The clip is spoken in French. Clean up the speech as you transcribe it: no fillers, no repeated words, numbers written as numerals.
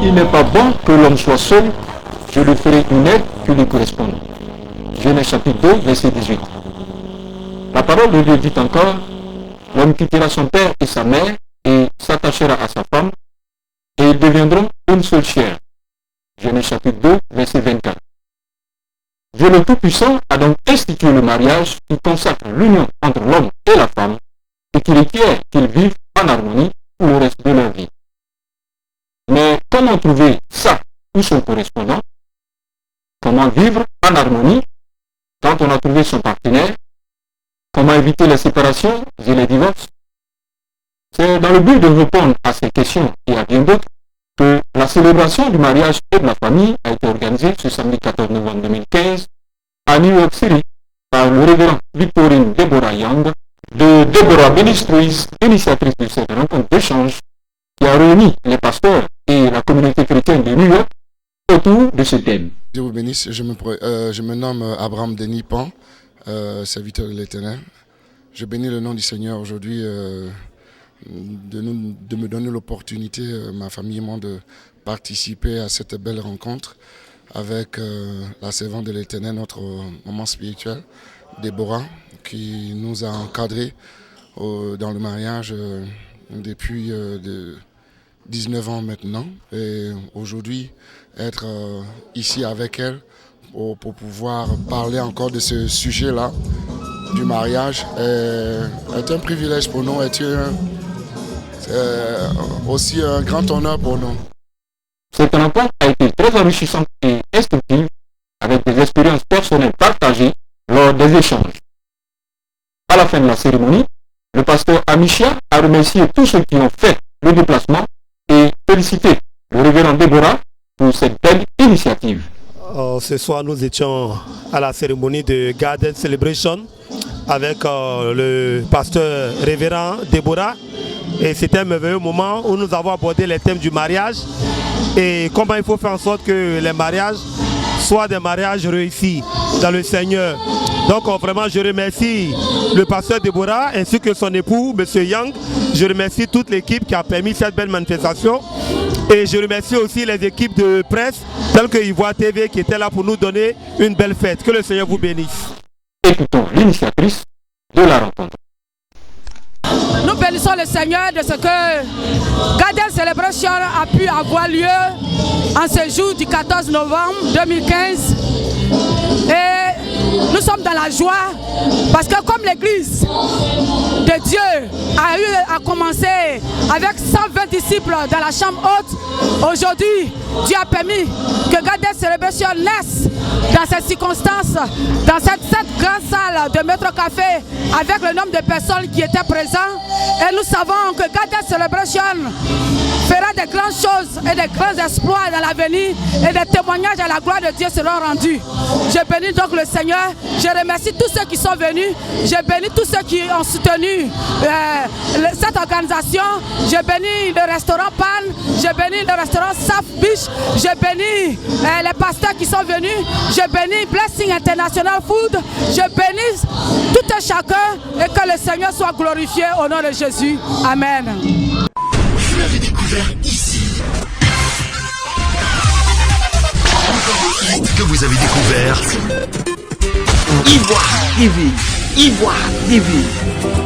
il n'est pas bon que l'homme soit seul, je lui ferai une aide qui lui corresponde. Genèse chapitre 2, verset 18. La parole de Dieu dit encore, l'homme quittera son père et sa mère et s'attachera à sa femme et ils deviendront une seule chair. Genèse chapitre 2, verset 24. Dieu le Tout-Puissant a donc institué le mariage qui consacre l'union entre l'homme et la femme et qui requiert qu'ils vivent en harmonie pour le reste de leur vie. Mais comment trouver ça ou son correspondant? Comment vivre en harmonie quand on a trouvé son partenaire? Comment éviter les séparations et les divorces? C'est dans le but de répondre à ces questions et à bien d'autres que la célébration du mariage et de la famille a été organisée ce samedi 14 novembre 2015 à New York City par le révérend Victorine Deborah Young de Deborah Ministries, initiatrice de cette rencontre d'échange qui a réuni les pasteurs et la communauté chrétienne de New York autour de ce thème. Dieu vous bénisse, je me nomme Abraham Denis Pan, serviteur de l'Éternel. Je bénis le nom du Seigneur aujourd'hui de me donner l'opportunité, ma famille et moi, de participer à cette belle rencontre avec la servante de l'Éternel, notre maman spirituelle, Déborah, qui nous a encadrés dans le mariage depuis 19 ans maintenant. Et aujourd'hui, être ici avec elle pour pouvoir parler encore de ce sujet-là, du mariage, est un privilège pour nous, est aussi un grand honneur pour nous. Cette rencontre a été très enrichissante et instructive avec des expériences personnelles partagées lors des échanges. À la fin de la cérémonie, le pasteur Amicia a remercié tous ceux qui ont fait le déplacement et félicité le révérend Déborah pour cette belle initiative. Ce soir, nous étions à la cérémonie de Garden Celebration avec le pasteur révérend Déborah. Et c'était un merveilleux moment où nous avons abordé les thèmes du mariage et comment il faut faire en sorte que les mariages soient des mariages réussis dans le Seigneur. Donc vraiment, je remercie le pasteur Déborah ainsi que son époux, M. Young. Je remercie toute l'équipe qui a permis cette belle manifestation. Et je remercie aussi les équipes de presse telles que Ivoire TV qui étaient là pour nous donner une belle fête. Que le Seigneur vous bénisse. Écoutons l'initiatrice de la rencontre. Nous bénissons le Seigneur de ce que Garden Celebration a pu avoir lieu en ce jour du 14 novembre 2015. Et nous sommes dans la joie parce que comme l'église de Dieu a commencé avec 120 disciples dans la chambre haute, aujourd'hui Dieu a permis que Garden Celebration naisse dans cette circonstance, dans cette grande salle de Métro Café avec le nombre de personnes qui étaient présentes. Et nous savons que Garden Celebration fera des grandes choses et des grands exploits dans l'avenir et des témoignages à la gloire de Dieu seront rendus. Je bénis donc le Seigneur, je remercie tous ceux qui sont venus, je bénis tous ceux qui ont soutenu cette organisation, je bénis le restaurant Pan, je bénis le restaurant Saf Beach, je bénis les pasteurs qui sont venus, je bénis Blessing International Food, je bénis tout et chacun et que le Seigneur soit glorifié au nom de Jésus. Amen. Vous l'avez découvert ici. Que vous avez découvert Ivoire TV. Ivoire TV.